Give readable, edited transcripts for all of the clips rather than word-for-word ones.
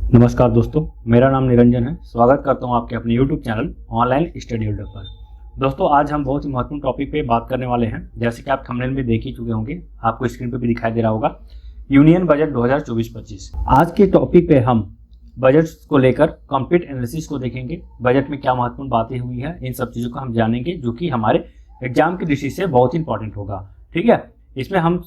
नमस्कार दोस्तों, मेरा नाम निरंजन है। स्वागत करता हूं आपके अपने YouTube channel online study builder पर। दोस्तों, आज हम बहुत ही महत्वपूर्ण टॉपिक पे बात करने वाले हैं। जैसे कि आप थंबनेल में देख ही चुके होंगे, आपको स्क्रीन पे भी दिखाई दे रहा होगा, यूनियन बजट 2024-25। आज के टॉपिक पे हम बजट को लेकर कंप्लीट एनालिसिस को देखेंगे। बजट में क्या महत्वपूर्ण बातें हुई है, इन सब चीज़ों को हम जानेंगे, जो कि हमारे एग्जाम की दृष्टि से बहुत इंपॉर्टेंट होगा। ठीक है, इसमें हम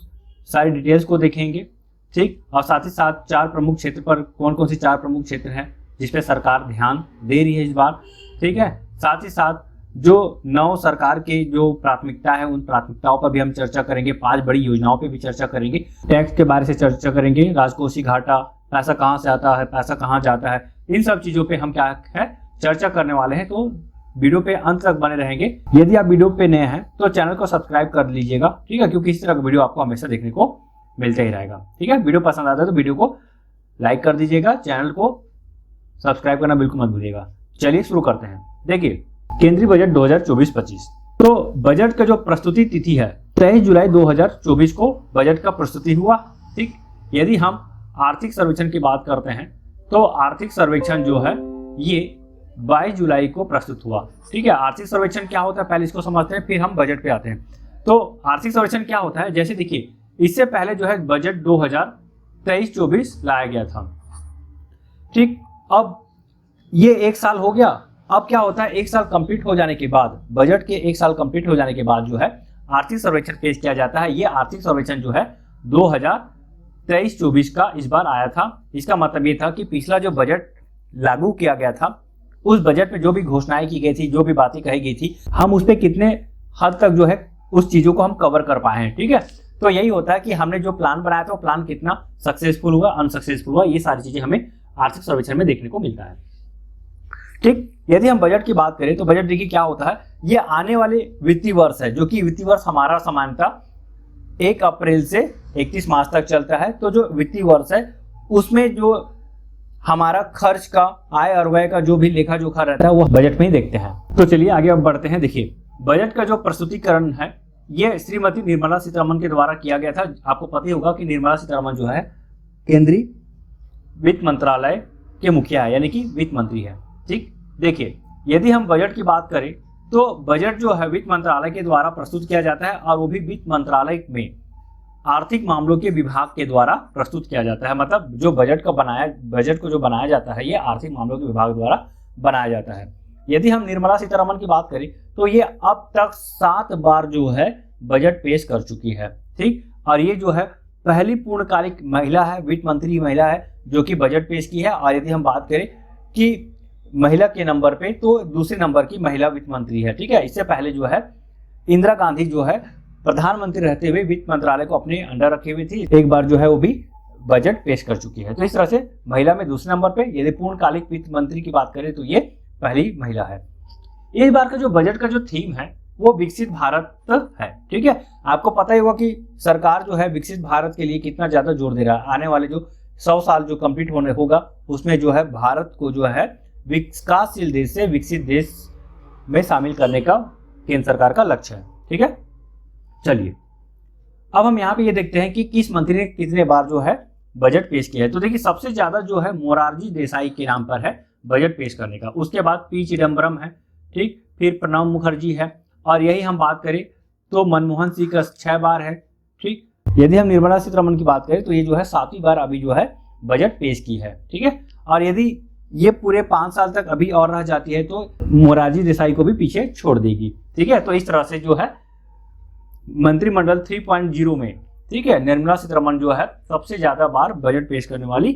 सारी डिटेल्स को देखेंगे। ठीक, और साथ ही साथ चार प्रमुख क्षेत्र पर कौन कौन से चार प्रमुख क्षेत्र हैं जिसपे सरकार ध्यान दे रही है इस बार। ठीक है, साथ ही साथ जो नव सरकार के जो प्राथमिकता है, उन प्राथमिकताओं पर भी हम चर्चा करेंगे। 5 बड़ी योजनाओं पे भी चर्चा करेंगे। टैक्स के बारे से चर्चा करेंगे, राजकोषीय घाटा, पैसा कहाँ से आता है, पैसा कहाँ जाता है, इन सब चीज़ों पे हम क्या है चर्चा करने वाले हैं। तो वीडियो पे अंत तक बने रहेंगे। यदि आप वीडियो पे नए हैं तो चैनल को सब्सक्राइब कर लीजिएगा। ठीक है, क्योंकि इस तरह का वीडियो आपको हमेशा देखने को मिलता ही रहेगा। ठीक है, वीडियो पसंद आता है तो वीडियो को लाइक कर दीजिएगा, चैनल को सब्सक्राइब करना बिल्कुल मत भूलिएगा। चलिए शुरू करते हैं। देखिए, केंद्रीय बजट 2024-25। तो बजट का जो प्रस्तुति तिथि है 23 जुलाई 2024 को बजट का प्रस्तुति हुआ। ठीक, यदि हम आर्थिक सर्वेक्षण की बात करते हैं तो आर्थिक सर्वेक्षण जो है ये 22 जुलाई को प्रस्तुत हुआ। ठीक है, आर्थिक सर्वेक्षण क्या होता है पहले इसको समझते हैं, फिर हम बजट पे आते हैं। तो आर्थिक सर्वेक्षण क्या होता है, जैसे देखिए, इससे पहले जो है बजट 2023-24 लाया गया था। ठीक, अब ये 1 साल हो गया। अब क्या होता है, 1 साल कंप्लीट हो जाने के बाद, बजट के 1 साल कंप्लीट हो जाने के बाद जो है आर्थिक सर्वेक्षण पेश किया जाता है। ये आर्थिक सर्वेक्षण जो है 2023-24 का इस बार आया था। इसका मतलब ये था कि पिछला जो बजट लागू किया गया था, उस बजट में जो भी घोषणाएं की गई थी, जो भी बातें कही गई थी, हम उस पर कितने हद तक जो है उस चीजों को हम कवर कर पाए हैं। ठीक है, तो यही होता है कि हमने जो प्लान बनाया था वो प्लान कितना सक्सेसफुल हुआ, अनसक्सेसफुल हुआ, ये सारी चीजें हमें आर्थिक सर्वेक्षण में देखने को मिलता है। ठीक, यदि हम बजट की बात करें तो बजट देखिए क्या होता है, ये आने वाले वित्तीय वर्ष है, जो कि वित्तीय वर्ष हमारा सामान्यतः 1 अप्रैल से 31 मार्च तक चलता है। तो जो वित्तीय वर्ष है उसमें जो हमारा खर्च का, आय और व्यय का जो भी लेखा जोखा रहता है वो बजट में ही देखते हैं। तो चलिए आगे अब बढ़ते हैं। देखिए, बजट का जो प्रस्तुतिकरण है ये श्रीमती निर्मला सीतारमण के द्वारा किया गया था। आपको पता ही होगा कि निर्मला सीतारमण जो है केंद्रीय वित्त मंत्रालय के मुखिया है, यानी कि वित्त मंत्री है। ठीक, देखिए, यदि हम बजट की बात करें तो बजट जो है वित्त मंत्रालय के द्वारा प्रस्तुत किया जाता है, और वो भी वित्त मंत्रालय में आर्थिक मामलों के विभाग के द्वारा प्रस्तुत किया जाता है। मतलब जो बजट को जो बनाया जाता है ये आर्थिक मामलों के विभाग द्वारा बनाया जाता है। यदि हम निर्मला सीतारमण की बात करें तो ये अब तक 7 बार जो है बजट पेश कर चुकी है। ठीक, और ये जो है पहली पूर्णकालिक महिला है, वित्त मंत्री महिला है जो कि बजट पेश की है। और यदि हम बात करें कि महिला के नंबर पे तो दूसरे नंबर की महिला वित्त मंत्री है। ठीक है, इससे पहले जो है इंदिरा गांधी जो है प्रधानमंत्री रहते हुए वित्त मंत्रालय को अपने अंडर रखे हुए थी, एक बार जो है वो भी बजट पेश कर चुकी है। तो इस तरह से महिला में दूसरे नंबर पे, यदि पूर्णकालिक वित्त मंत्री की बात करें तो ये पहली महिला है। इस बार का जो बजट का जो थीम है वो विकसित भारत है। ठीक है, आपको पता ही होगा कि सरकार जो है विकसित भारत के लिए कितना ज्यादा जोर दे रहा है। आने वाले जो 100 साल जो कंप्लीट होने होगा उसमें जो है भारत को जो है विकासशील देश से विकसित देश में शामिल करने का केंद्र सरकार का लक्ष्य है। ठीक है, चलिए अब हम यहाँ पे ये देखते हैं कि किस मंत्री ने कितने बार जो है बजट पेश किया है। तो देखिए, सबसे ज्यादा जो है मोरारजी देसाई के नाम पर है बजट पेश करने का। उसके बाद पी चिदम्बरम है। ठीक, फिर प्रणब मुखर्जी है, और यही हम बात करें तो मनमोहन सिंह का 6 बार है। ठीक, यदि हम निर्मला सीतारमण की बात करें तो ये जो है 7वीं बार अभी जो है बजट पेश की है। ठीक है, और यदि ये पूरे 5 साल तक अभी और रह जाती है तो मोरारजी देसाई को भी पीछे छोड़ देगी। ठीक है, तो इस तरह से जो है मंत्रिमंडल 3.0 में, ठीक है, निर्मला सीतारमण जो है सबसे ज्यादा बार बजट पेश करने वाली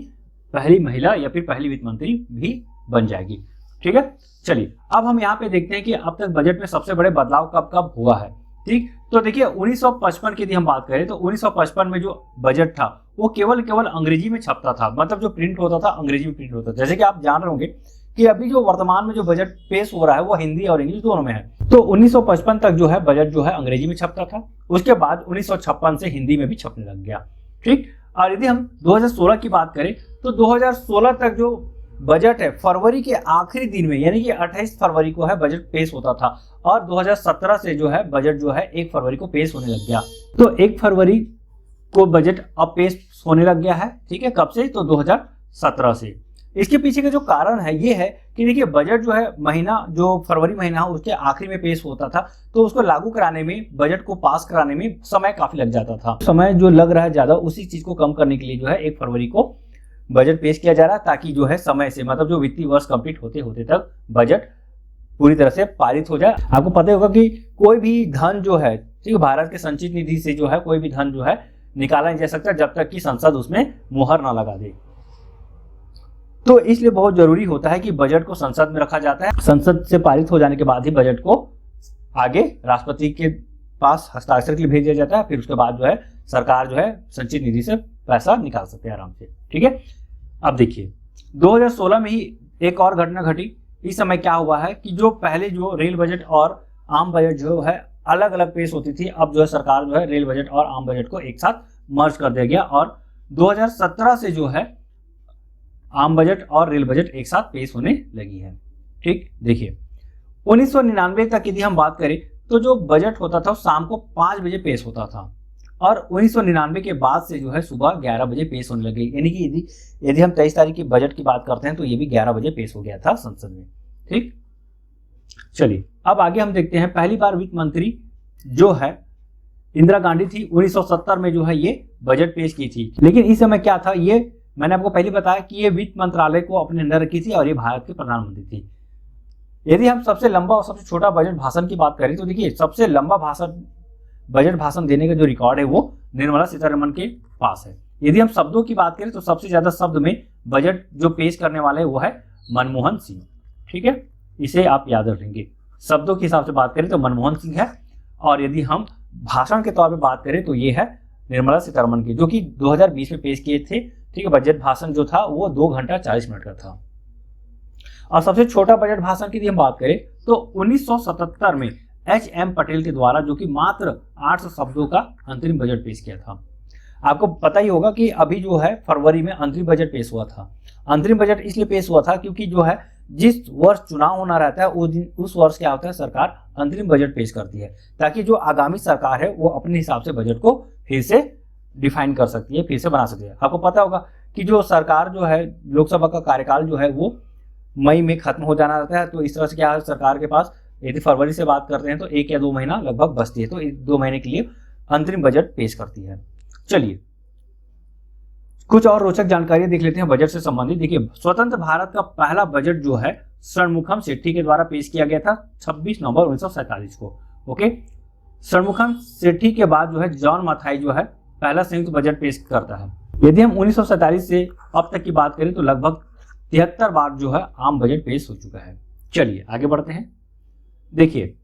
पहली महिला या फिर पहली वित्त मंत्री भी बन जाएगी। ठीक है, चलिए अब हम यहाँ पे देखते हैं कि अब तक बजट में सबसे बड़े बदलाव कब कब हुआ है। ठीक, तो देखिए 1955 की यदि हम बात करें तो 1955 में जो बजट था वो केवल अंग्रेजी में छपता था। मतलब जो प्रिंट होता था अंग्रेजी में प्रिंट होता था। जैसे कि आप जान रहे होंगे कि अभी जो वर्तमान में जो बजट पेश हो रहा है वो हिंदी और इंग्लिश दोनों में है। तो 1955 तक जो है बजट जो है अंग्रेजी में छपता था। उसके बाद 1956 से हिंदी में भी छपने लग गया। ठीक, और यदि हम 2016 की बात करें तो 2016 तक जो बजट है फरवरी के आखिरी दिन में, यानी कि 28 फरवरी को है बजट पेश होता था, और 2017 से जो है बजट जो है 1 फरवरी को पेश होने लग गया। तो 1 फरवरी को बजट अब पेश होने लग गया है। ठीक है, कब से? तो 2017 से। इसके पीछे का जो कारण है ये है कि देखिए बजट जो है महीना जो फरवरी महीना है उसके आखिरी में पेश होता था, तो उसको लागू कराने में, बजट को पास कराने में समय काफी लग जाता था। समय जो लग रहा है ज्यादा, उसी चीज को कम करने के लिए जो है 1 फरवरी को बजट पेश किया जा रहा है, ताकि जो है समय से, मतलब जो वित्तीय वर्ष कंप्लीट होते होते तक बजट पूरी तरह से पारित हो जाए। आपको पता होगा कि कोई भी धन जो है, ठीक है, भारत के संचित निधि से जो है कोई भी धन जो है निकाला नहीं जा सकता जब तक कि संसद उसमें मुहर ना लगा दे। तो इसलिए बहुत जरूरी होता है कि बजट को संसद में रखा जाता है। संसद से पारित हो जाने के बाद ही बजट को आगे राष्ट्रपति के पास हस्ताक्षर के लिए भेज दिया जाता है। फिर उसके बाद जो है सरकार जो है संचित निधि से पैसा निकाल सकते हैं आराम से। ठीक है, अब देखिए 2016 में ही एक और घटना घटी। इस समय क्या हुआ है कि जो पहले जो रेल बजट और आम बजट जो है अलग अलग पेश होती थी, अब जो है सरकार जो है रेल बजट और आम बजट को एक साथ मर्ज कर दिया गया और 2017 से जो है आम बजट और रेल बजट एक साथ पेश होने लगी है। ठीक, देखिए 1999 तक यदि हम बात करें तो जो बजट होता था शाम को 5 बजे पेश होता था और 1999 के बाद से जो है सुबह 11 बजे पेश होने लगी। यानी कि यदि हम 23 तारीख की बजट की बात करते हैं तो ये भी 11 बजे पेश हो गया था संसद में। ठीक, चलिए अब आगे हम देखते हैं। पहली बार वित्त मंत्री जो है इंदिरा गांधी थी। 1970 में जो है ये बजट पेश की थी। लेकिन इस समय क्या था, ये मैंने आपको पहले बताया कि ये वित्त मंत्रालय को अपने अंदर रखी थी और ये भारत के प्रधानमंत्री थी। यदि हम सबसे लंबा और सबसे छोटा बजट भाषण की बात करें तो देखिए सबसे लंबा बजट भाषण देने का जो रिकॉर्ड है वो निर्मला सीतारमण के पास है। यदि हम शब्दों की बात करें तो सबसे ज्यादा शब्द में बजट जो पेश करने वाले वो है मनमोहन सिंह। ठीक है, इसे आप याद रखेंगे। शब्दों के हिसाब से बात करें तो मनमोहन सिंह है और यदि हम भाषण के तौर पर बात करें तो ये है निर्मला सीतारमण की, जो कि 2020 में पेश किए थे। ठीक है, बजट भाषण जो था वो 2 घंटा 40 मिनट का था। और सबसे छोटा बजट भाषण की यदि हम बात करें तो 1977 में HM पटेल के द्वारा, जो कि मात्र 800 शब्दों का अंतरिम बजट पेश किया था। आपको पता ही होगा कि अभी जो है फरवरी में अंतरिम बजट पेश हुआ था। अंतरिम बजट इसलिए पेश हुआ था क्योंकि जो है जिस वर्ष चुनाव होना रहता है उस वर्ष क्या होता है, सरकार अंतरिम बजट पेश करती है ताकि जो आगामी सरकार है वो अपने हिसाब से बजट को फिर से डिफाइन कर सकती है, फिर से बना सकती है। आपको पता होगा कि जो सरकार जो है, लोकसभा का कार्यकाल जो है वो मई में खत्म हो जाना रहता है। तो इस तरह से क्या है, सरकार के पास यदि फरवरी से बात करते हैं तो 1 या 2 महीना लगभग बचती है, तो 2 महीने के लिए अंतरिम बजट पेश करती है। चलिए कुछ और रोचक जानकारी देख लेते हैं बजट से संबंधित। देखिए स्वतंत्र भारत का पहला बजट जो है षणमुखम शेट्टी के द्वारा पेश किया गया था 26 नवंबर 1947 को। ओके, षणमुखम शेट्टी के बाद जो है जॉन मथाई जो है पहला संयुक्त बजट पेश करता है। यदि हम 1947 से अब तक की बात करें तो लगभग 73 बार जो है आम बजट पेश हो चुका है। चलिए आगे बढ़ते हैं। देखिए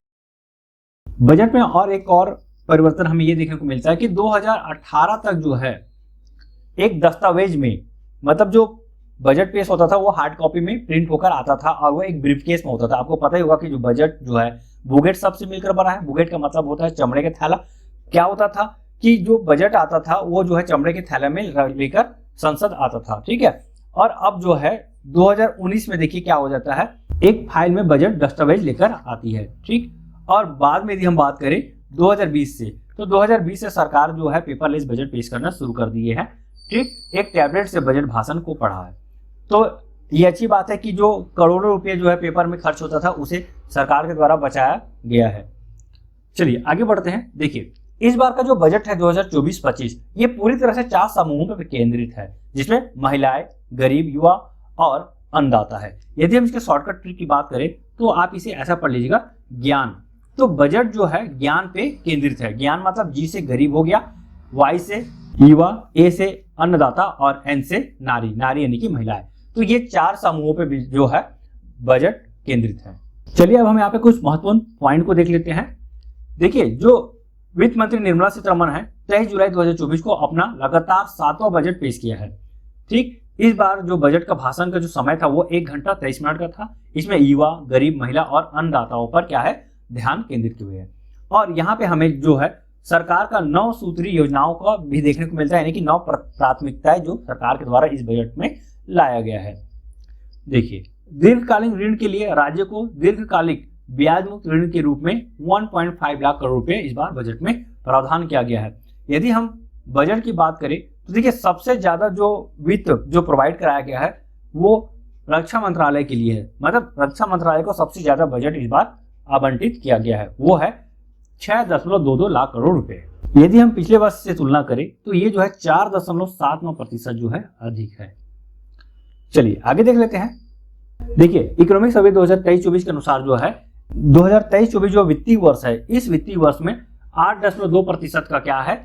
बजट में और एक और परिवर्तन हमें ये देखने को मिलता है कि 2018 तक जो है एक दस्तावेज में, मतलब जो बजट पेश होता था वो हार्ड कॉपी में प्रिंट होकर आता था और वो एक ब्रीफकेस में होता था। आपको पता ही होगा कि जो बजट जो है बुगेट सबसे मिलकर बना है। बुगेट का मतलब होता है चमड़े का थैला। क्या होता था कि जो बजट आता था वो जो है चमड़े के थैले में लेकर संसद आता था। ठीक है, और अब जो है 2019 में देखिए क्या हो जाता है, एक फाइल में बजट दस्तावेज लेकर आती है। ठीक, और बाद में यदि हम बात करें 2020 से, तो 2020 से सरकार जो है पेपरलेस बजट पेश करना शुरू कर दिए है। ठीक, एक टैबलेट से बजट भाषण को पढ़ा है। तो ये अच्छी बात है कि जो करोड़ों रुपए जो है पेपर में खर्च होता था उसे सरकार के द्वारा बचाया गया है। चलिए आगे बढ़ते हैं। देखिए इस बार का जो बजट है 2024-25 ये पूरी तरह से 4 समूहों पर केंद्रित है, जिसमें महिलाएं, गरीब, युवा और अन्नदाता है। यदि हम इसके शॉर्टकट ट्रिक की बात करें तो आप इसे ऐसा पढ़ लीजिएगा, ज्ञान। तो बजट जो है ज्ञान पे केंद्रित है। ज्ञान मतलब जी से गरीब हो गया, वाई से युवा, ए से अन्नदाता और एन से नारी, नारी यानी कि महिलाएं। तो ये 4 समूहों पे जो है बजट केंद्रित है। चलिए अब हम यहाँ पे कुछ महत्वपूर्ण पॉइंट को देख लेते हैं। देखिए जो वित्त मंत्री निर्मला सीतारमण है 23 जुलाई 2024 को अपना लगातार 7वां बजट पेश किया है। ठीक, इस बार जो बजट का भाषण का जो समय था वो 1 घंटा 23 मिनट का था। इसमें युवा, गरीब, महिला और अन्नदाताओं पर क्या है, ध्यान केंद्रित हुए हैं। और यहाँ पे हमें जो है सरकार का 9 सूत्री योजनाओं का भी देखने को मिलता है, यानी कि 9 प्राथमिकताएं जो सरकार के द्वारा इस बजट में लाया गया है। देखिए दीर्घकालीन ऋण के लिए राज्य को दीर्घकालिक ब्याज मुक्त ऋण के रूप में 1.5 लाख करोड़ रुपए इस बार बजट में प्रावधान किया गया है। यदि हम बजट की बात करें तो देखिए सबसे ज्यादा जो वित्त जो प्रोवाइड कराया गया है वो रक्षा मंत्रालय के लिए है, मतलब रक्षा मंत्रालय को सबसे ज्यादा बजट इस बार आवंटित किया गया है, वो है 6.22 लाख करोड़ रुपए। यदि हम पिछले वर्ष से तुलना करें तो ये जो है 4.79% जो है अधिक है। चलिए आगे देख लेते हैं। देखिए इकोनॉमिक सर्वे 2023-24 के अनुसार जो है 2023-24 जो वित्तीय वर्ष है, इस वित्तीय वर्ष में 8.2% का क्या है,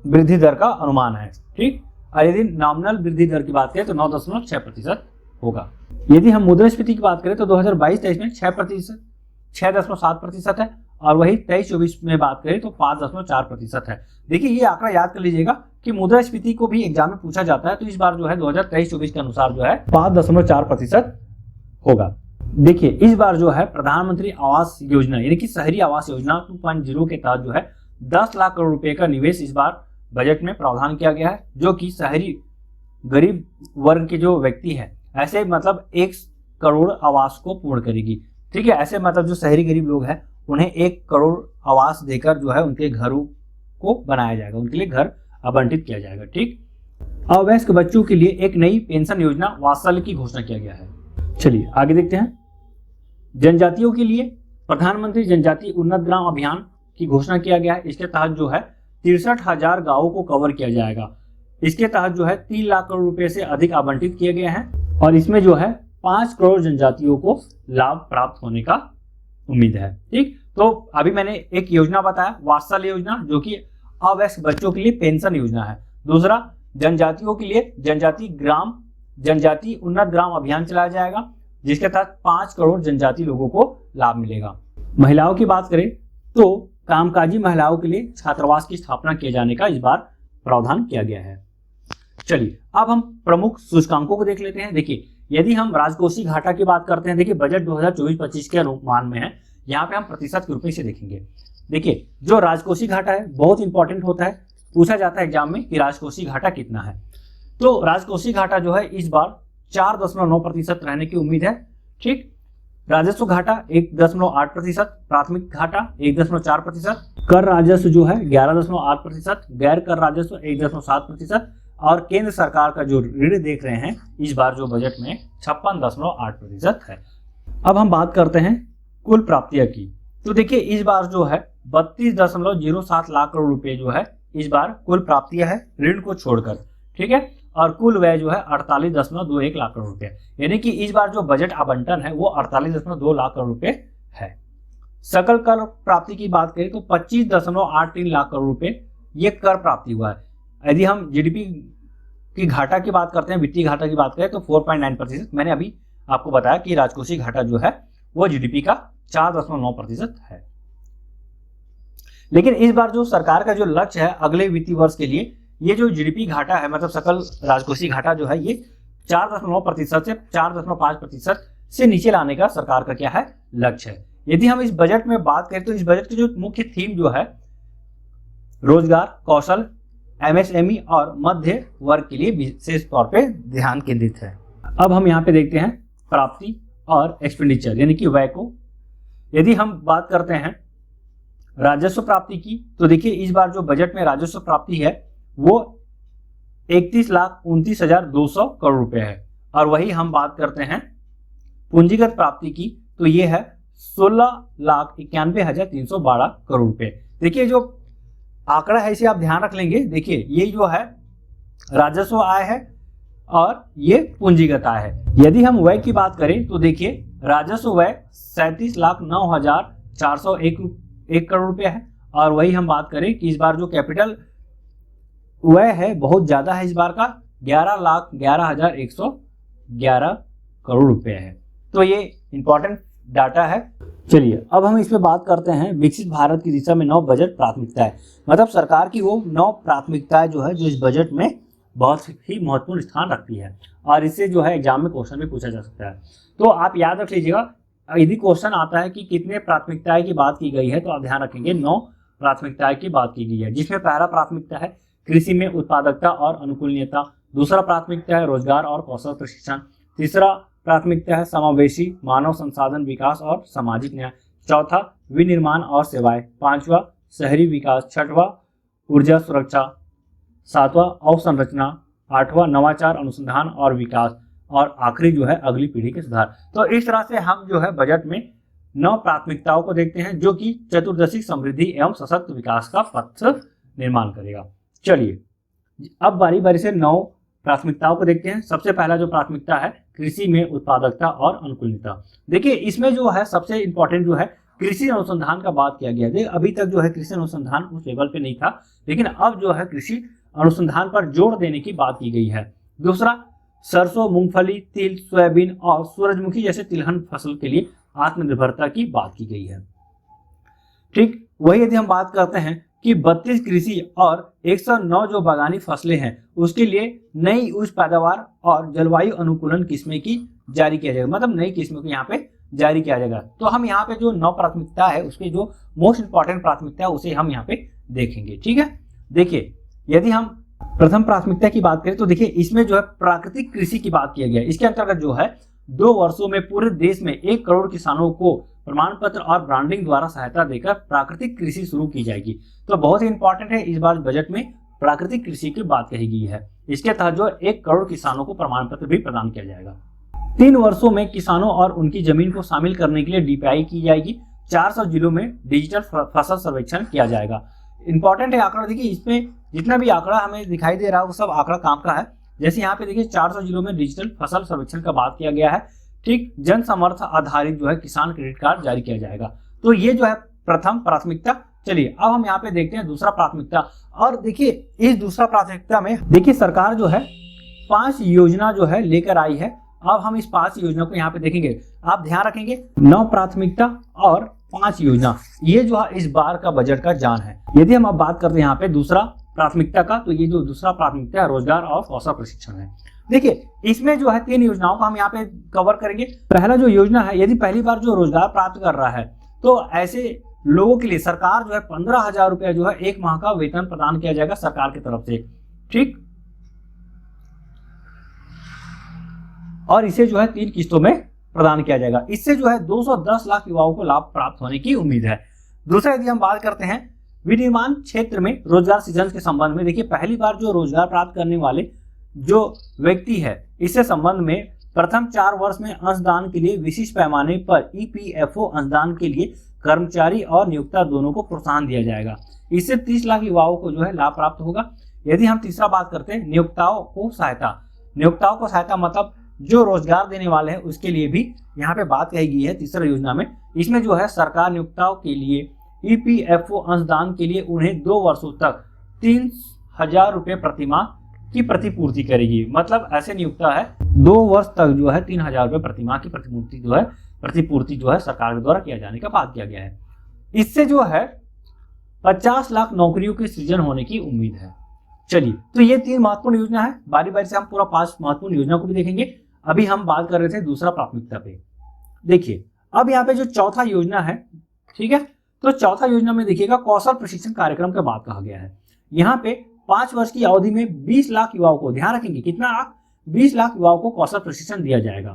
वृद्धि दर का अनुमान है। ठीक, और यदि नॉमिनल वृद्धि दर की बात करें तो 9.6% होगा। यदि हम मुद्रास्फीति की बात करें तो 2022-23 में 6.7% है, और वही 23-24 में बात करें तो 5.4% है। देखिए ये आंकड़ा याद कर लीजिएगा कि मुद्रास्फीति को भी एग्जाम में पूछा जाता है, तो इस बार जो है 2023-24 के अनुसार जो है 5.4% होगा। देखिए इस बार जो है प्रधानमंत्री आवास योजना यानी कि शहरी आवास योजना 2.0 के तहत जो है 10 लाख करोड़ रुपए का निवेश इस बार बजट में प्रावधान किया गया है, जो कि शहरी गरीब वर्ग के जो व्यक्ति है, ऐसे मतलब 1 करोड़ आवास को पूर्ण करेगी। ठीक है, ऐसे मतलब जो शहरी गरीब लोग हैं उन्हें 1 करोड़ आवास देकर जो है उनके घरों को बनाया जाएगा, उनके लिए घर आवंटित किया जाएगा। ठीक, अवयस्क बच्चों के लिए एक नई पेंशन योजना वात्सल्य की घोषणा किया गया है। चलिए आगे देखते हैं। जनजातियों के लिए प्रधानमंत्री जनजाति उन्नत ग्राम अभियान की घोषणा किया गया है। इसके तहत जो है 63,000 गांवों को कवर किया जाएगा। इसके तहत जो है 3 लाख करोड़ रुपए से अधिक आवंटित किए गए हैं, और इसमें जो है 5 करोड़ जनजातियों को लाभ प्राप्त होने का उम्मीद है। ठीक, तो अभी मैंने एक योजना बताया वात्सल्य योजना, जो कि अवयस्क बच्चों के लिए पेंशन योजना है। दूसरा जनजातियों के लिए जनजाति उन्नत ग्राम अभियान चलाया जाएगा, जिसके तहत 5 करोड़ जनजाति लोगों को लाभ मिलेगा। महिलाओं की बात करें तो कामकाजी महिलाओं के लिए छात्रावास की स्थापना किए जाने का इस बार प्रावधान किया गया है। चलिए अब हम प्रमुख सूचकांकों को देख लेते हैं। देखिए यदि हम राजकोषीय घाटा की बात करते हैं, देखिए बजट 2024-25 के अनुमान में है, यहाँ पे हम प्रतिशत के रूप में इसे देखेंगे। देखिए जो राजकोषीय घाटा है बहुत इंपॉर्टेंट होता है, पूछा जाता है एग्जाम में कि राजकोषीय घाटा कितना है। तो राजकोषीय घाटा जो है इस बार 4.9% रहने की उम्मीद है। ठीक, राजस्व घाटा 1.8%, प्राथमिक घाटा 1.4%, कर राजस्व जो है 11.8%, गैर कर राजस्व 1.7%, और केंद्र सरकार का जो ऋण देख रहे हैं इस बार जो बजट में 56.8% है। अब हम बात करते हैं कुल प्राप्तियां की। तो देखिए इस बार जो है 32.07 लाख करोड़ रुपए जो है इस बार कुल प्राप्तियां है ऋण को छोड़कर। ठीक है, और कुल व्यय जो है 48.21 लाख करोड़ रुपए, यानी कि इस बार जो बजट आवंटन है वो 48.2 लाख करोड़ रुपए है। सकल कर प्राप्ति की बात करें तो 25.83 लाख करोड़ रुपए ये कर प्राप्ति हुआ है। यदि हम जीडीपी की घाटा की बात करते हैं, वित्तीय घाटा की बात करें तो 4.9%। मैंने अभी आपको बताया कि राजकोषीय घाटा जो है वो जीडीपी का 4.9% है। लेकिन इस बार जो सरकार का जो लक्ष्य है अगले वित्तीय वर्ष के लिए, ये जो जीडीपी घाटा है मतलब सकल राजकोषीय घाटा जो है ये 4.9% से 4.5% से नीचे लाने का सरकार का क्या है लक्ष्य है। यदि हम इस बजट में बात करें तो इस बजट की जो मुख्य थीम जो है रोजगार, कौशल, एमएसएमई और मध्य वर्ग के लिए विशेष तौर पे ध्यान केंद्रित है। अब हम यहाँ पे देखते हैं प्राप्ति और एक्सपेंडिचर यानी कि व्यय को। यदि हम बात करते हैं राजस्व प्राप्ति की तो देखिए इस बार जो बजट में राजस्व प्राप्ति है वो 31,29,200 करोड़ रुपए है, और वही हम बात करते हैं पूंजीगत प्राप्ति की तो ये है 16,91,312 करोड़ रुपए। देखिए जो आंकड़ा है इसे आप ध्यान रख लेंगे। देखिए ये जो है राजस्व आय है और ये पूंजीगत आय है। यदि हम व्यय की बात करें तो देखिए राजस्व व्यय 37,09,401 करोड़ रुपए है, और वही हम बात करें कि इस बार जो कैपिटल व्यय है बहुत ज्यादा है, इस बार का 11,11,111 करोड़ रुपए है। तो ये इंपॉर्टेंट डाटा है। चलिए अब हम इसमें बात करते हैं विकसित भारत की दिशा में 9 बजट प्राथमिकताएं, मतलब सरकार की वो 9 प्राथमिकताएं जो है जो इस बजट में बहुत ही महत्वपूर्ण स्थान रखती है, और इससे जो है एग्जाम में क्वेश्चन भी पूछा जा सकता है। तो आप याद रख लीजिएगा, यदि क्वेश्चन आता है कि कितने प्राथमिकताएं की बात की गई है तो आप ध्यान रखेंगे 9 प्राथमिकताएं की बात की गई है, जिसमें पहला प्राथमिकता है कृषि में उत्पादकता और अनुकूलनीयता, दूसरा प्राथमिकता है रोजगार और कौशल प्रशिक्षण, तीसरा प्राथमिकता है समावेशी मानव संसाधन विकास और सामाजिक न्याय, चौथा विनिर्माण और सेवाएं, पांचवा शहरी विकास, छठवां ऊर्जा सुरक्षा, सातवां अवसंरचना, आठवां नवाचार अनुसंधान और विकास, और आखिरी जो है अगली पीढ़ी के सुधार। तो इस तरह से हम जो है बजट में 9 प्राथमिकताओं को देखते हैं जो कि चतुर्दशी समृद्धि एवं सशक्त विकास का पथ निर्माण करेगा। चलिए अब बारी बारी से 9 प्राथमिकताओं को देखते हैं। सबसे पहला जो प्राथमिकता है कृषि में उत्पादकता और अनुकूलता। देखिए इसमें जो है सबसे इंपॉर्टेंट जो है कृषि अनुसंधान का बात किया गया। देखिए अभी तक जो है कृषि अनुसंधान उस लेवल पे नहीं था, लेकिन अब जो है कृषि अनुसंधान पर जोर देने की बात की गई है। दूसरा, सरसों, मूंगफली, तिल, सोयाबीन और सूरजमुखी जैसे तिलहन फसल के लिए आत्मनिर्भरता की बात की गई है। ठीक वही यदि हम बात करते हैं कि 32 कृषि और 109 जो बागानी फसलें हैं उसके लिए नई उच्च पैदावार और जलवायु अनुकूलन किस्में की जारी किया जाएगा, मतलब नई किस्मों को यहाँ पे जारी किया जाएगा। तो हम यहाँ पे जो 9 प्राथमिकता है उसके जो मोस्ट इंपॉर्टेंट प्राथमिकता है उसे हम यहाँ पे देखेंगे। ठीक है, देखिए यदि हम प्रथम प्राथमिकता की बात करें तो देखिए इसमें जो है प्राकृतिक कृषि की बात किया गया है। इसके अंतर्गत जो है 2 वर्षों में पूरे देश में 1 करोड़ किसानों को प्रमाण पत्र और ब्रांडिंग द्वारा सहायता देकर प्राकृतिक कृषि शुरू की जाएगी। तो बहुत ही इंपॉर्टेंट है, इस बार बजट में प्राकृतिक कृषि की बात कही गई है। इसके तहत जो 1 करोड़ किसानों को प्रमाण पत्र भी प्रदान किया जाएगा। 3 वर्षों में किसानों और उनकी जमीन को शामिल करने के लिए डीपीआई की जाएगी। 400 जिलों में डिजिटल फसल सर्वेक्षण किया जाएगा। इंपॉर्टेंट है आंकड़ा, देखिए इसमें जितना भी आंकड़ा हमें दिखाई दे रहा है वो सब आंकड़ा काम का है। जैसे यहाँ पे देखिए 400 जिलों में डिजिटल फसल सर्वेक्षण का बात किया गया है। ठीक, जन समर्थ आधारित जो है किसान क्रेडिट कार्ड जारी किया जाएगा। तो ये जो है प्रथम प्राथमिकता। चलिए अब हम यहाँ पे देखते हैं दूसरा प्राथमिकता। और देखिए इस दूसरा प्राथमिकता में देखिए सरकार जो है 5 योजना जो है लेकर आई है। अब हम इस 5 योजना को यहाँ पे देखेंगे। आप ध्यान रखेंगे 9 प्राथमिकता और 5 योजना, ये जो है इस बार का बजट का जान है। यदि हम अब बात करते हैं यहाँ पे दूसरा प्राथमिकता का, तो ये जो दूसरा प्राथमिकता है रोजगार और कौशल प्रशिक्षण है। देखिए इसमें जो है 3 योजनाओं को हम यहाँ पे कवर करेंगे। पहला जो योजना है, यदि पहली बार जो रोजगार प्राप्त कर रहा है तो ऐसे लोगों के लिए सरकार जो है 15,000 रुपया जो है 1 माह का वेतन प्रदान किया जाएगा सरकार की तरफ से। ठीक, और इसे जो है 3 किस्तों में प्रदान किया जाएगा। इससे जो है 210 लाख युवाओं को लाभ प्राप्त होने की उम्मीद है। दूसरा यदि हम बात करते हैं विनिर्माण क्षेत्र में रोजगार सृजन के संबंध में, देखिए पहली बार जो रोजगार प्राप्त करने वाले जो व्यक्ति है इससे संबंध में प्रथम 4 वर्ष में अंशदान के लिए विशिष्ट पैमाने पर ईपीएफओ अंशदान के लिए कर्मचारी और नियोक्ता दोनों को प्रोत्साहन दिया जाएगा। इससे 30 लाख युवाओं को जो है लाभ प्राप्त होगा। यदि हम तीसरा बात करते हैं नियोक्ताओं को सहायता मतलब जो रोजगार देने वाले हैं उसके लिए भी यहाँ पे बात कही गई है तीसरा योजना में। इसमें जो है सरकार नियोक्ताओं के लिए ईपीएफओ अंशदान के लिए उन्हें 2 वर्षों तक 3,000 रुपये प्रतिमाह की प्रतिपूर्ति करेगी। मतलब ऐसे नियोक्ता है 2 वर्ष तक जो है 3,000 रुपये प्रतिमाह की प्रतिपूर्ति जो है सरकार के द्वारा किया जाने का बात किया गया है। इससे जो है 50 लाख नौकरियों के सृजन होने की उम्मीद है। चलिए तो ये 3 महत्वपूर्ण योजना है। बारी बारी से हम पूरा 5 महत्वपूर्ण योजना को भी देखेंगे। अभी हम बात कर रहे थे दूसरा प्राथमिकता पे। देखिए अब यहाँ पे जो चौथा योजना है, ठीक है, तो चौथा योजना में देखिएगा कौशल प्रशिक्षण कार्यक्रम का बात कहा गया है। यहाँ पे 5 वर्ष की अवधि में 20 लाख युवाओं को, ध्यान रखेंगे कितना लाख, 20 लाख युवाओं को कौशल प्रशिक्षण दिया जाएगा।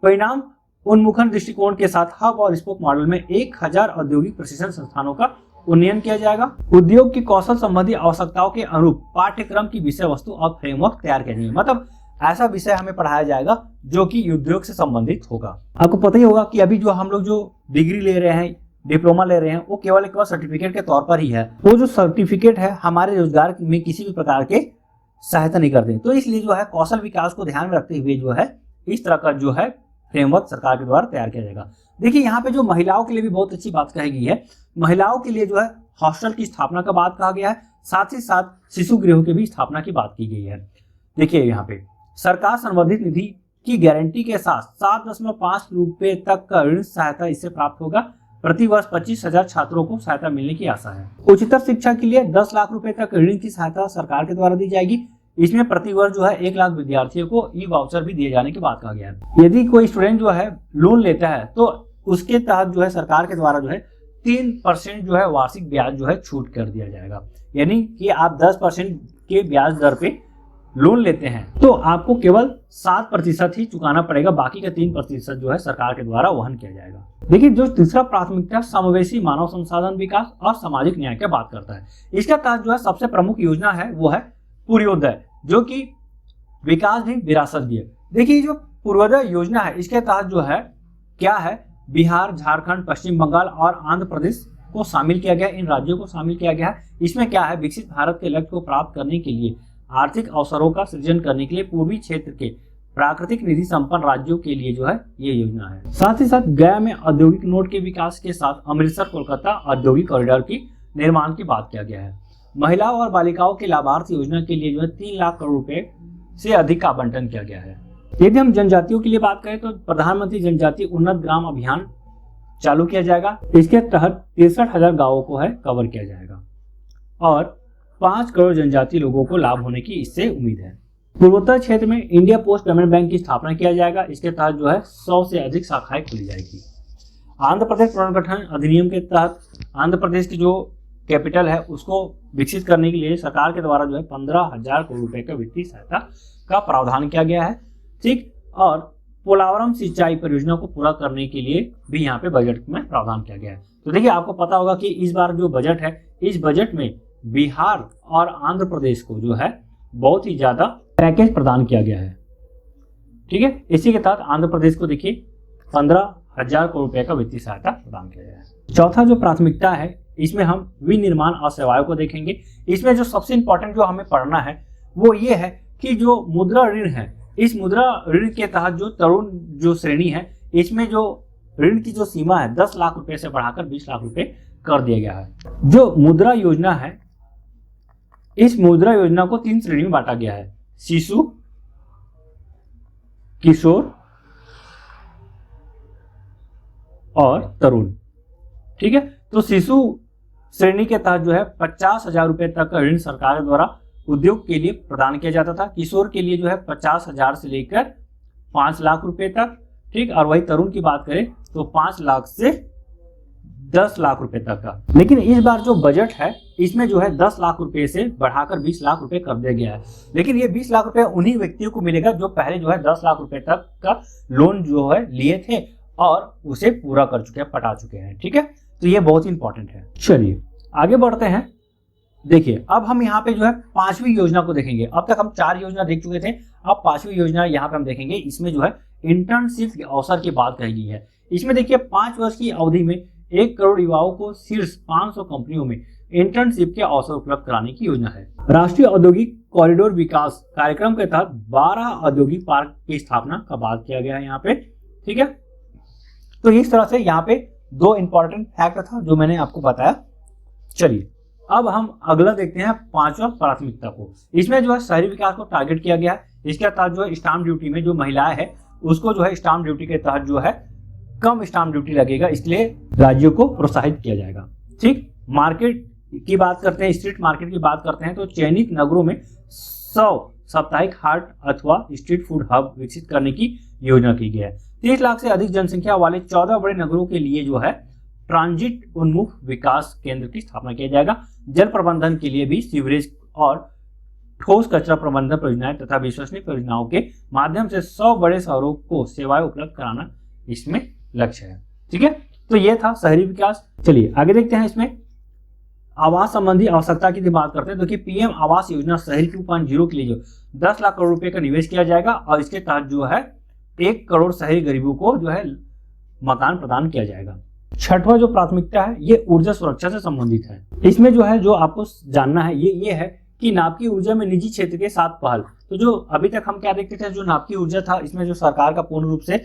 परिणाम उन्मुखन दृष्टिकोण के साथ हब और स्पोक मॉडल में 1000 औद्योगिक प्रशिक्षण संस्थानों का उन्नयन किया जाएगा। उद्योग की कौशल संबंधी आवश्यकताओं के अनुरूप पाठ्यक्रम की विषय वस्तु और फ्रेमवर्क तैयार किया जाएगा। मतलब ऐसा विषय हमें पढ़ाया जाएगा जो कि उद्योग से संबंधित होगा। आपको पता ही होगा कि अभी जो हम लोग जो डिग्री ले रहे हैं, डिप्लोमा ले रहे हैं, वो केवल सर्टिफिकेट के तौर पर ही है। वो जो सर्टिफिकेट है हमारे रोजगार में किसी भी प्रकार के सहायता नहीं करते। तो इसलिए जो है कौशल विकास को ध्यान में रखते हुए जो है इस तरह का जो है फ्रेमवर्क सरकार के द्वारा तैयार किया जाएगा। देखिए यहाँ पे जो महिलाओं के लिए भी बहुत अच्छी बात कही गई है। महिलाओं के लिए जो है हॉस्टल की स्थापना का बात कहा गया है, साथ ही साथ शिशु गृहों की भी स्थापना की बात की गई है। देखिए यहाँ पे सरकार संवर्धित निधि की गारंटी के साथ 7.5 रुपए तक का ऋण सहायता इससे प्राप्त होगा। प्रति वर्ष 25,000 छात्रों को सहायता मिलने की आशा है। उच्चतर शिक्षा के लिए 10 लाख रुपए तक ऋण की सहायता सरकार के द्वारा दी जाएगी। इसमें प्रति वर्ष जो है 1 लाख विद्यार्थियों को ई वाउचर भी दिए जाने की बात कहा गया है। यदि कोई स्टूडेंट जो है लोन लेता है तो उसके तहत जो है सरकार के द्वारा जो है 3% जो है वार्षिक ब्याज जो है छूट कर दिया जाएगा। यानी कि आप 10% के ब्याज दर पे लोन लेते हैं तो आपको केवल 7% ही चुकाना पड़ेगा, बाकी का 3% जो है सरकार के द्वारा वहन किया जाएगा। देखिए जो तीसरा प्राथमिकता समावेशी मानव संसाधन विकास और सामाजिक न्याय की बात करता है। इसका तहत जो है सबसे प्रमुख योजना है वो है पूर्णोदय, जो कि विकास भी विरासत भी है। देखिए जो पूर्वोदय योजना है इसके तहत जो है क्या है, बिहार, झारखंड, पश्चिम बंगाल और आंध्र प्रदेश को शामिल किया गया, इन राज्यों को शामिल किया गया है। इसमें क्या है, विकसित भारत के लक्ष्य को प्राप्त करने के लिए आर्थिक अवसरों का सृजन करने के लिए पूर्वी क्षेत्र के प्राकृतिक निधि संपन्न राज्यों के लिए जो है ये योजना है। साथ ही साथ गया में औद्योगिक नोड के विकास के साथ अमृतसर कोलकाता औद्योगिक कॉरिडोर की निर्माण की बात किया गया है। महिलाओं और बालिकाओं के लाभार्थ योजना के लिए जो है 3 लाख करोड़ रुपए से अधिक का आवंटन किया गया है। यदि हम जनजातियों के लिए बात करें तो प्रधानमंत्री जनजाति उन्नत ग्राम अभियान चालू किया जाएगा। इसके तहत 63,000 गांवों को है कवर किया जाएगा और 5 करोड़ जनजातीय लोगों को लाभ होने की इससे उम्मीद है। पूर्वोत्तर क्षेत्र में इंडिया पोस्ट पेमेंट बैंक की स्थापना किया जाएगा। इसके तहत जो है 100 से अधिक शाखाएं खुली जाएगी। आंध्र प्रदेश पुनर्गठन अधिनियम के तहत आंध्र प्रदेश की जो कैपिटल है उसको विकसित करने के लिए सरकार के द्वारा जो है 15,000 करोड़ रुपए का वित्तीय सहायता का प्रावधान किया गया है। ठीक, और पोलावरम सिंचाई परियोजना को पूरा करने के लिए भी यहाँ पे बजट में प्रावधान किया गया है। तो देखिए आपको पता होगा कि इस बार जो बजट है, इस बजट में बिहार और आंध्र प्रदेश को जो है बहुत ही ज्यादा पैकेज प्रदान किया गया है। ठीक है, इसी के तहत आंध्र प्रदेश को देखिए 15,000 करोड़ रुपए का वित्तीय सहायता प्रदान किया गया है। चौथा जो प्राथमिकता है इसमें हम विनिर्माण और सेवाओं को देखेंगे। इसमें जो सबसे इंपॉर्टेंट जो हमें पढ़ना है वो ये है कि जो मुद्रा ऋण है, इस मुद्रा ऋण के तहत जो तरुण जो श्रेणी है इसमें जो ऋण की जो सीमा है 10 लाख रुपए से बढ़ाकर 20 लाख रुपए कर दिया गया है। जो मुद्रा योजना है, इस मुद्रा योजना को 3 श्रेणी में बांटा गया है, शिशु, किशोर और तरुण। ठीक है, तो शिशु श्रेणी के तहत जो है 50,000 रुपए तक का ऋण सरकार द्वारा उद्योग के लिए प्रदान किया जाता था। किशोर के लिए जो है 50,000 से लेकर 5 लाख रुपए तक। ठीक, और वही तरुण की बात करें तो 5 लाख से 10 लाख रुपए तक का। लेकिन इस बार जो बजट है इसमें जो है 10 लाख रुपए से बढ़ाकर 20 लाख रुपए कर दिया गया है। लेकिन ये 20 लाख रुपए उन्हीं व्यक्तियों को मिलेगा जो पहले जो है 10 लाख रुपए तक का लोन जो है लिए थे और उसे पूरा कर चुके हैं, पटा चुके हैं। ठीक है, तो ये बहुत इंपॉर्टेंट है। चलिए आगे बढ़ते हैं। देखिए अब हम यहाँ पे जो है 5वीं योजना को देखेंगे। अब तक हम 4 योजना देख चुके थे, अब 5वीं योजना यहाँ पे हम देखेंगे। इसमें जो है इंटर्नशिप के अवसर की बात कही गई है। इसमें देखिए 5 वर्ष की अवधि में 1 करोड़ युवाओं को शीर्ष 500 कंपनियों में इंटर्नशिप के अवसर उपलब्ध कराने की योजना है। राष्ट्रीय औद्योगिक कॉरिडोर विकास कार्यक्रम के तहत 12 औद्योगिक पार्क की स्थापना का बात किया गया है यहाँ पे। ठीक है, तो इस तरह से यहाँ पे 2 इंपॉर्टेंट फैक्ट था जो मैंने आपको बताया। चलिए अब हम अगला देखते हैं 5वां प्राथमिकता को। इसमें जो है शहरी विकास को टारगेट किया गया है। इसके तहत जो है स्टाम्प ड्यूटी में जो महिलाएं हैं उसको जो है स्टाम्प ड्यूटी के तहत जो है कम स्टाम्प ड्यूटी लगेगा, इसलिए राज्यों को प्रोत्साहित किया जाएगा। ठीक, मार्केट की बात करते हैं, स्ट्रीट मार्केट की बात करते हैं तो चयनित नगरों में 100 साप्ताहिक हाट अथवा स्ट्रीट फूड हब विकसित करने की योजना की गई है। 30 लाख से अधिक जनसंख्या वाले 14 बड़े नगरों के लिए जो है ट्रांजिट उन्मुख विकास केंद्र की स्थापना किया जाएगा। जल प्रबंधन के लिए भी सीवरेज और ठोस कचरा प्रबंधन परियोजनाएं तथा विश्वसनीय परियोजनाओं के माध्यम से 100 बड़े शहरों को सेवाएं उपलब्ध कराना इसमें लक्ष्य है। ठीक है, तो ये था शहरी विकास। चलिए आगे देखते हैं। इसमें आवास संबंधी आवश्यकता की बात करते हैं। देखिए पीएम आवास योजना शहरी 2.0 के लिए जो 10 लाख करोड़ रुपए का निवेश किया जाएगा और इसके तहत जो है 1 करोड़ शहरी गरीबों को जो है मकान प्रदान किया जाएगा। 6वां जो प्राथमिकता है ये ऊर्जा सुरक्षा से संबंधित है। इसमें जो है जो आपको जानना है ये है कि नाभिकीय ऊर्जा में निजी क्षेत्र के साथ पहल। तो जो अभी तक हम क्या देखते थे, जो नाभिकीय ऊर्जा था इसमें जो सरकार का पूर्ण रूप से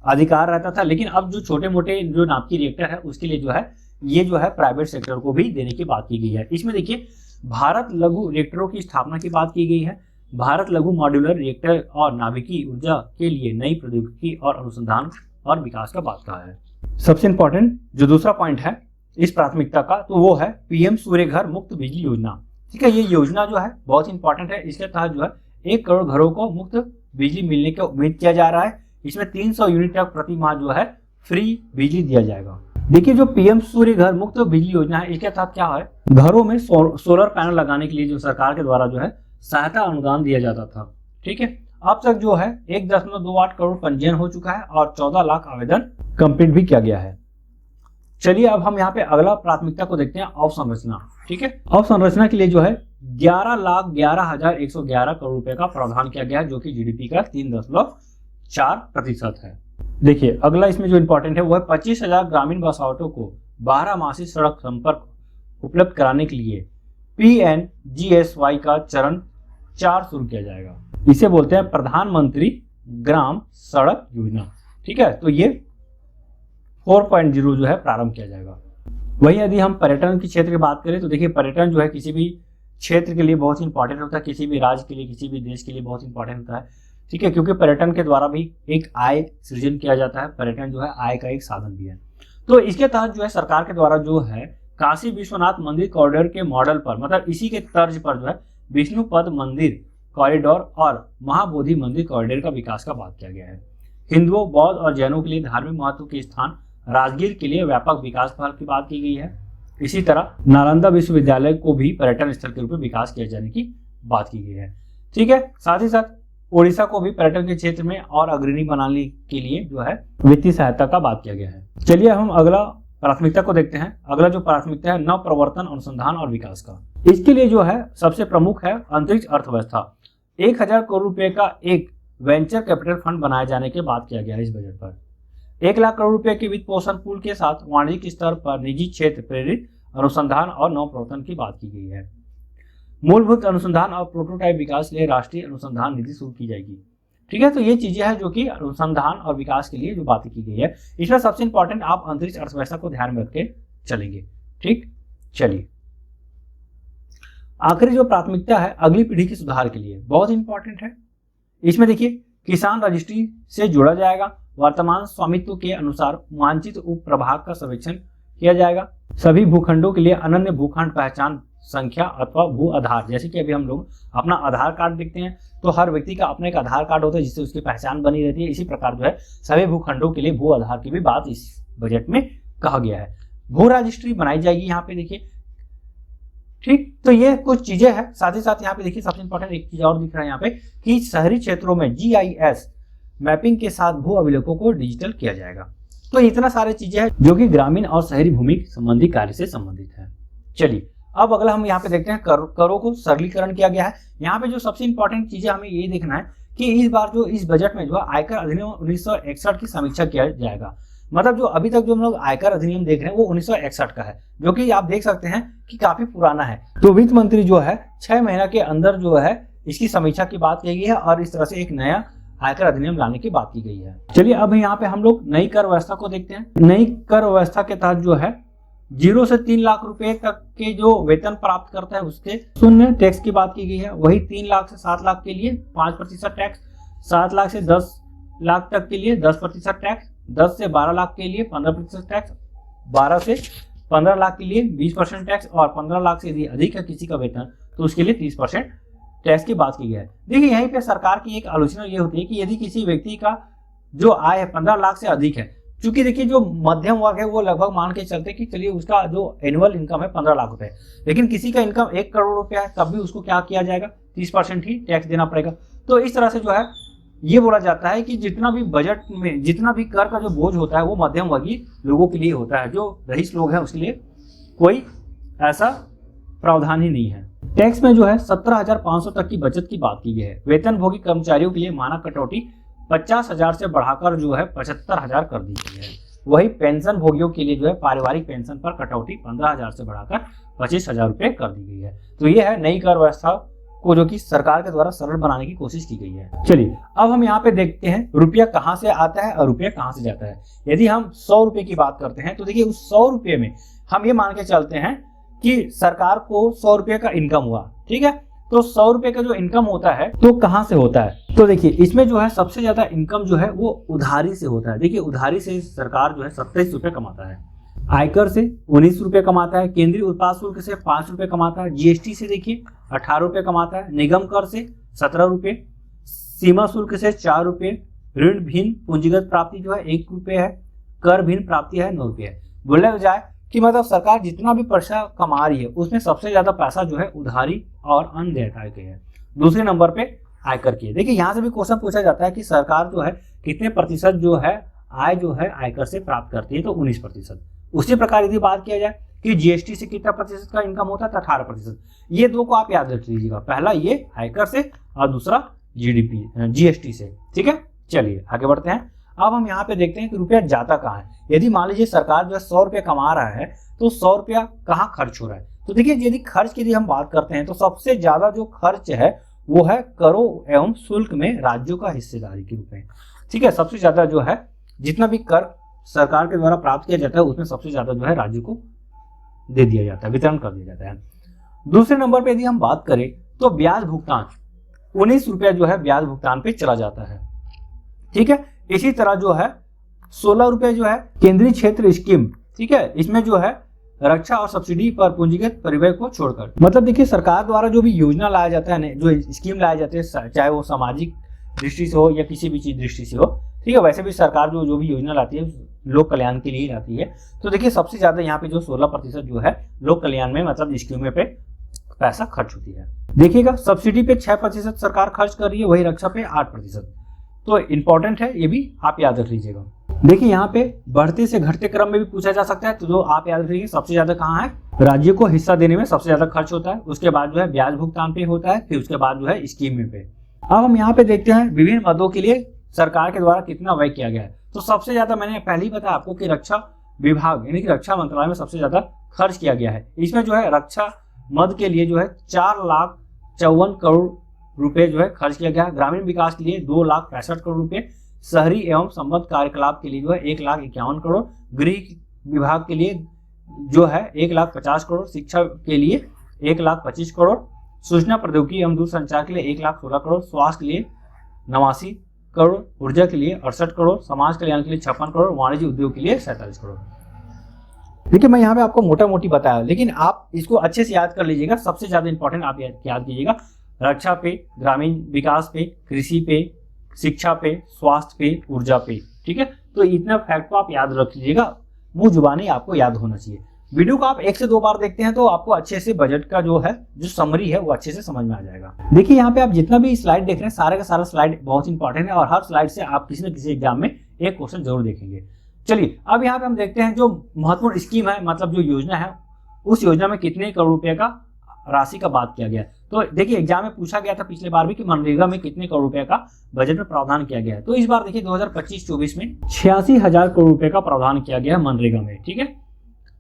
अधिकार रहता था, लेकिन अब जो छोटे मोटे जो नाभिकीय रिएक्टर है उसके लिए जो है ये जो है प्राइवेट सेक्टर को भी देने की बात की गई है। इसमें देखिए भारत लघु रिएक्टरों की स्थापना की बात की गई है। भारत लघु मॉड्यूलर रिएक्टर और नाभिकीय ऊर्जा के लिए नई प्रौद्योगिकी और अनुसंधान और विकास का बात कहा है। सबसे इंपॉर्टेंट जो दूसरा पॉइंट है इस प्राथमिकता का तो वो है पीएम सूर्य घर मुफ्त बिजली योजना। ठीक है, ये योजना जो है बहुत इंपॉर्टेंट है। इसके तहत जो है 1 करोड़ घरों को मुफ्त बिजली मिलने की उम्मीद किया जा रहा है। इसमें 300 यूनिट तक प्रति माह जो है फ्री बिजली दिया जाएगा। देखिए जो पीएम सूर्य घर मुफ्त बिजली योजना है इसके तहत क्या है, घरों में सोलर पैनल लगाने के लिए जो सरकार के द्वारा जो है सहायता अनुदान दिया जाता था। ठीक है, अब तक जो है 1.28 करोड़ पंजीयन हो चुका है और 14 लाख आवेदन कंप्लीट भी किया गया है। चलिए अब हम यहाँ पे अगला प्राथमिकता को देखते हैं अवसंरचना। ठीक है, अवसंरचना के लिए जो है 11,11,111 करोड़ रुपए का प्रावधान किया गया है जो कि जीडीपी का 4% है। देखिए अगला इसमें जो इंपॉर्टेंट है वो है 25,000 ग्रामीण बसावटों को 12 मासी सड़क संपर्क उपलब्ध कराने के लिए PNGSY का चरण 4 शुरू किया जाएगा। इसे बोलते हैं प्रधानमंत्री ग्राम सड़क योजना। ठीक है, तो ये 4.0 जो है प्रारंभ किया जाएगा। वहीं यदि हम पर्यटन के क्षेत्र की बात करें तो देखिए पर्यटन जो है किसी भी क्षेत्र के लिए बहुत ही इंपॉर्टेंट होता है, किसी भी राज्य के लिए, किसी भी देश के लिए बहुत इंपॉर्टेंट होता है। ठीक है, क्योंकि पर्यटन के द्वारा भी एक आय सृजन किया जाता है। पर्यटन जो है आय का एक साधन भी है। तो इसके तहत जो है सरकार के द्वारा जो है काशी विश्वनाथ मंदिर कॉरिडोर के मॉडल पर, मतलब इसी के तर्ज पर जो है विष्णुपद मंदिर कॉरिडोर और महाबोधि मंदिर कॉरिडोर का विकास का बात किया गया है। हिंदुओं, बौद्ध और जैनों के लिए धार्मिक महत्व के स्थान राजगीर के लिए व्यापक विकास पहल की बात की गई है। इसी तरह नालंदा विश्वविद्यालय को भी पर्यटन स्थल के रूप में विकास किए जाने की बात की गई है। ठीक है, साथ ही साथ ओडिशा को भी पर्यटन के क्षेत्र में और अग्रणी बनाने के लिए जो है वित्तीय सहायता का बात किया गया है। चलिए हम अगला प्राथमिकता को देखते हैं। अगला जो प्राथमिकता है नव प्रवर्तन, अनुसंधान और विकास का। इसके लिए जो है सबसे प्रमुख है अंतरिक्ष अर्थव्यवस्था। 1,000 करोड़ रुपए का एक वेंचर कैपिटल फंड बनाए जाने की बात किया गया है इस बजट पर। 1 लाख करोड़ रुपए के वित्त पोषण पूल के साथ वाणिज्यिक स्तर पर निजी क्षेत्र प्रेरित अनुसंधान और नव प्रवर्तन की बात की गई है। मूलभूत अनुसंधान और प्रोटोटाइप विकास के लिए राष्ट्रीय अनुसंधान नीति शुरू की जाएगी। ठीक है, तो ये चीजें हैं जो कि अनुसंधान और विकास के लिए जो बातें की गई है। इसमें सबसे इंपॉर्टेंट आप अंतरिक्ष अर्थव्यवस्था को ध्यान में रख के चलेंगे। ठीक, चलिए आखिरी जो प्राथमिकता है अगली पीढ़ी के सुधार के लिए बहुत इंपॉर्टेंट है। इसमें देखिए किसान रजिस्ट्री से जोड़ा जाएगा। वर्तमान स्वामित्व के अनुसार मानचित्र उप प्रभाग का सर्वेक्षण किया जाएगा। सभी भूखंडों के लिए अनन्य भूखंड पहचान संख्या अथवा भू आधार, जैसे कि अभी हम लोग अपना आधार कार्ड देखते हैं तो हर व्यक्ति का अपना एक आधार कार्ड होता है जिससे उसकी पहचान बनी रहती है। इसी प्रकार जो है सभी भूखंडों के लिए भू आधार की भी बात इस बजट में कहा गया है। भू रजिस्ट्री बनाई जाएगी यहाँ पे देखिए। ठीक, तो ये कुछ चीजें हैं। साथ ही साथ यहाँ पे देखिए सबसे इंपॉर्टेंट एक चीज और दिख रहा है यहाँ पे कि शहरी क्षेत्रों में GIS मैपिंग के साथ भू अभिलेखों को डिजिटल किया जाएगा। तो इतना सारे चीजें हैं जो कि ग्रामीण और शहरी भूमि संबंधी कार्य से संबंधित है। चलिए अब अगला हम यहाँ पे देखते हैं करों को सरलीकरण किया गया है। यहाँ पे जो सबसे इंपॉर्टेंट चीजें हमें ये देखना है कि इस बार जो इस बजट में जो है आयकर अधिनियम 1961 की समीक्षा किया जाएगा। मतलब जो अभी तक जो हम लोग आयकर अधिनियम देख रहे हैं वो 1961 का है, जो कि आप देख सकते हैं कि काफी पुराना है। तो वित्त मंत्री जो है 6 महीना के अंदर जो है इसकी समीक्षा की बात की गई है और इस तरह से एक नया आयकर अधिनियम लाने की बात की गई है। चलिए अब यहाँ पे हम लोग नई कर व्यवस्था को देखते हैं। नई कर व्यवस्था के तहत जो है 0 से 3 लाख रुपए तक के जो वेतन प्राप्त करता है उसके शून्य टैक्स की बात की गई है। वही 3 लाख से 7 लाख के लिए 5% टैक्स, 7 लाख से 10 लाख तक के लिए 10% टैक्स, 10 से 12 लाख के लिए 15% टैक्स, 12 से 15 लाख के लिए 20% टैक्स और 15 लाख से यदि अधिक है किसी का वेतन तो उसके लिए 30% टैक्स की बात की गई है। देखिए यहीं पे सरकार की एक आलोचना ये होती है कि यदि किसी व्यक्ति का जो आय है 15 लाख से अधिक है, क्योंकि देखिए जो मध्यम वर्ग है वो लगभग मान के चलते कि चलिए उसका जो एनुअल इनकम है 15 लाख रुपए, लेकिन किसी का इनकम 1 करोड़ रुपया है तब भी उसको क्या किया जाएगा 30% ही टैक्स देना पड़ेगा। तो इस तरह से जो है ये बोला जाता है कि जितना भी बजट में जितना भी कर का जो बोझ होता है वो मध्यम वर्गीय लोगों के लिए होता है, जो रईस लोग हैं उसके लिए कोई ऐसा प्रावधान ही नहीं है। टैक्स में जो है 17,500 तक की बचत की बात की गई है। वेतन भोगी कर्मचारियों के लिए मानक कटौती 50,000 से बढ़ाकर जो है 75,000 कर दी गई है। वही पेंशन भोगियों के लिए जो है पारिवारिक पेंशन पर कटौती 15,000 से बढ़ाकर 25,000 रुपए कर दी गई है। तो ये है नई कर व्यवस्था को जो कि सरकार के द्वारा सरल बनाने की कोशिश की गई है। चलिए अब हम यहाँ पे देखते हैं रुपया कहाँ से आता है और रुपया कहाँ से जाता है। यदि हम 100 रुपए की बात करते हैं तो देखिए उस 100 रुपये में हम ये मान के चलते हैं कि सरकार को 100 रुपये का इनकम हुआ। ठीक है, तो 100 रुपये का जो इनकम होता है तो कहाँ से होता है, तो देखिए इसमें जो है सबसे ज्यादा इनकम जो है वो उधारी से होता है। देखिए उधारी से सरकार जो है 27 रुपये कमाता है, आयकर से 19 रुपये कमाता है, केंद्रीय उत्पाद शुल्क से 5 रुपये कमाता है, GST से देखिए 18 रुपये कमाता है, निगम कर से 17 रुपये, सीमा शुल्क से 4 रुपये, ऋण भिन्न पूंजीगत प्राप्ति जो है 1 रुपये है, कर भिन्न प्राप्ति है 9 रुपये है। बोला जाए कि मतलब सरकार जितना भी पैसा कमा रही है उसमें सबसे ज्यादा पैसा जो है उधारी और अन्य देयताएं के है, दूसरे नंबर पे आयकर की है। देखिए यहाँ से भी क्वेश्चन पूछा जाता है कि सरकार जो है कितने प्रतिशत जो है आय जो है आयकर से प्राप्त करती है, तो 19%। उसी प्रकार यदि बात किया जाए कि GST से कितना प्रतिशत का इनकम होता है तो 18%। ये दो को आप याद रख लीजिएगा, पहला ये आयकर से और दूसरा GST से। ठीक है, चलिए आगे बढ़ते हैं। अब हम यहाँ पे देखते हैं कि रुपया जाता कहाँ है। यदि मान लीजिए सरकार जो है 100 रुपया कमा रहा है तो 100 रुपया कहाँ खर्च हो रहा है। तो देखिए यदि खर्च की हम बात करते हैं तो सबसे ज्यादा जो खर्च है वो है करों एवं शुल्क में राज्यों का हिस्सेदारी के रूप में। ठीक है, सबसे ज्यादा जो है जितना भी कर सरकार के द्वारा प्राप्त किया जाता है उसमें सबसे ज्यादा जो है राज्य को दे दिया जाता है, वितरण कर दिया जाता है। दूसरे नंबर पे यदि हम बात करें तो ब्याज भुगतान 19 रुपया जो है ब्याज भुगतान पे चला जाता है। ठीक है, इसी तरह जो है 16 रुपये जो है केंद्रीय क्षेत्र स्कीम, ठीक है, इसमें जो है रक्षा और सब्सिडी पर पूंजीगत परिव्यय को छोड़कर, मतलब देखिए सरकार द्वारा जो भी योजना लाया जाता है, जो स्कीम लाए जाते हैं, चाहे वो सामाजिक दृष्टि से हो या किसी भी चीज दृष्टि से हो, ठीक है, वैसे भी सरकार जो भी योजना लाती है लोक कल्याण के लिए लाती है। तो देखिए सबसे ज्यादा यहाँ पे जो 16% जो है लोक कल्याण में मतलब स्कीमों पे पैसा खर्च होती है। देखिएगा सब्सिडी पे 6% सरकार खर्च कर रही है, वही रक्षा पे 8%। तो इंपॉर्टेंट है, ये भी आप याद रख लीजिएगा। देखिए यहाँ पे बढ़ते से घटते क्रम में भी पूछा जा सकता है, तो जो आप याद रखिए सबसे ज्यादा कहाँ है, राज्य को हिस्सा देने में सबसे ज्यादा खर्च होता है, उसके बाद जो है ब्याज भुगतान पे होता है, फिर उसके बाद जो है स्कीम में पे। अब हम यहाँ पे देखते हैं विभिन्न मदों के लिए सरकार के द्वारा कितना व्यय किया गया है। तो सबसे ज्यादा मैंने पहले ही बताया आपको कि रक्षा विभाग यानी कि रक्षा मंत्रालय में सबसे ज्यादा खर्च किया गया है। इसमें जो है रक्षा मद के लिए जो है 4,54 करोड़ रुपए जो है खर्च किया गया है। ग्रामीण विकास के लिए 2,65 करोड़ रुपए, शहरी एवं संबद्ध कार्यकलाप के लिए जो है 1,51 करोड़, गृह विभाग के लिए जो है 1,50 करोड़, शिक्षा के लिए 1,25 करोड़, सूचना प्रौद्योगिकी एवं दूरसंचार के लिए 1,16 करोड़, स्वास्थ्य के लिए 89 करोड़, ऊर्जा के लिए 68 करोड़, समाज कल्याण के लिए 56 करोड़, वाणिज्य उद्योग के लिए 47 करोड़। देखिए मैं यहाँ पे आपको मोटा मोटी बताया, लेकिन आप इसको अच्छे से याद कर लीजिएगा। सबसे ज्यादा इंपॉर्टेंट आप याद कीजिएगा, रक्षा पे, ग्रामीण विकास पे, कृषि पे, शिक्षा पे, स्वास्थ्य पे, ऊर्जा पे। ठीक है, तो इतना फैक्ट को आप याद रख लीजिएगा, मुंह जुबानी आपको याद होना चाहिए। वीडियो को आप 1 से 2 बार देखते हैं तो आपको अच्छे से बजट का जो है जो समरी है वो अच्छे से समझ में आ जाएगा। देखिए यहाँ पे आप जितना भी स्लाइड देख रहे हैं सारे का सारा स्लाइड बहुत इंपॉर्टेंट है और हर स्लाइड से आप किसी न किसी एग्जाम में एक क्वेश्चन जरूर देखेंगे। चलिए अब यहाँ पे हम देखते हैं जो महत्वपूर्ण स्कीम है, मतलब जो योजना है, उस योजना में कितने करोड़ रुपए का राशि का बात किया गया। तो देखिए एग्जाम में पूछा गया था पिछले बार भी कि मनरेगा में कितने करोड़ रुपए का बजट में प्रावधान किया गया है। तो इस बार देखिए 2025-24 में 86,000 करोड़ रुपए का प्रावधान किया गया है मनरेगा में। ठीक है,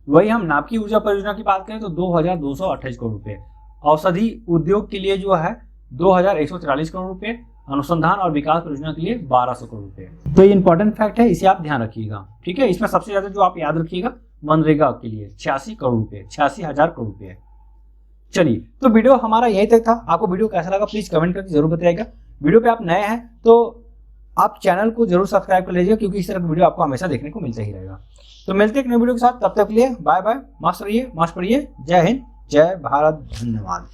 वही हम नाभिकीय ऊर्जा परियोजना की बात करें तो 2,228 करोड़ रुपए, औषधि उद्योग के लिए जो है 2,143 करोड़ रुपए, अनुसंधान और विकास परियोजना के लिए 1,200 करोड़ रुपए। तो ये इंपॉर्टेंट फैक्ट है, इसे आप ध्यान रखिएगा। ठीक है, इसमें सबसे ज्यादा जो आप याद रखिएगा मनरेगा के लिए 86 करोड़ रुपए, 86,000 करोड़ रुपए। चलिए तो वीडियो हमारा यही तक था। आपको वीडियो कैसा लगा प्लीज कमेंट करके जरूर बताइएगा। वीडियो पे आप नए हैं तो आप चैनल को जरूर सब्सक्राइब कर लीजिएगा, क्योंकि इस तरह का वीडियो आपको हमेशा देखने को मिलता ही रहेगा। तो मिलते हैं एक नए वीडियो के साथ, तब तक के लिए बाय बाय, मस्त रहिए, मस्त पढ़िए। जय हिंद, जय भारत, धन्यवाद।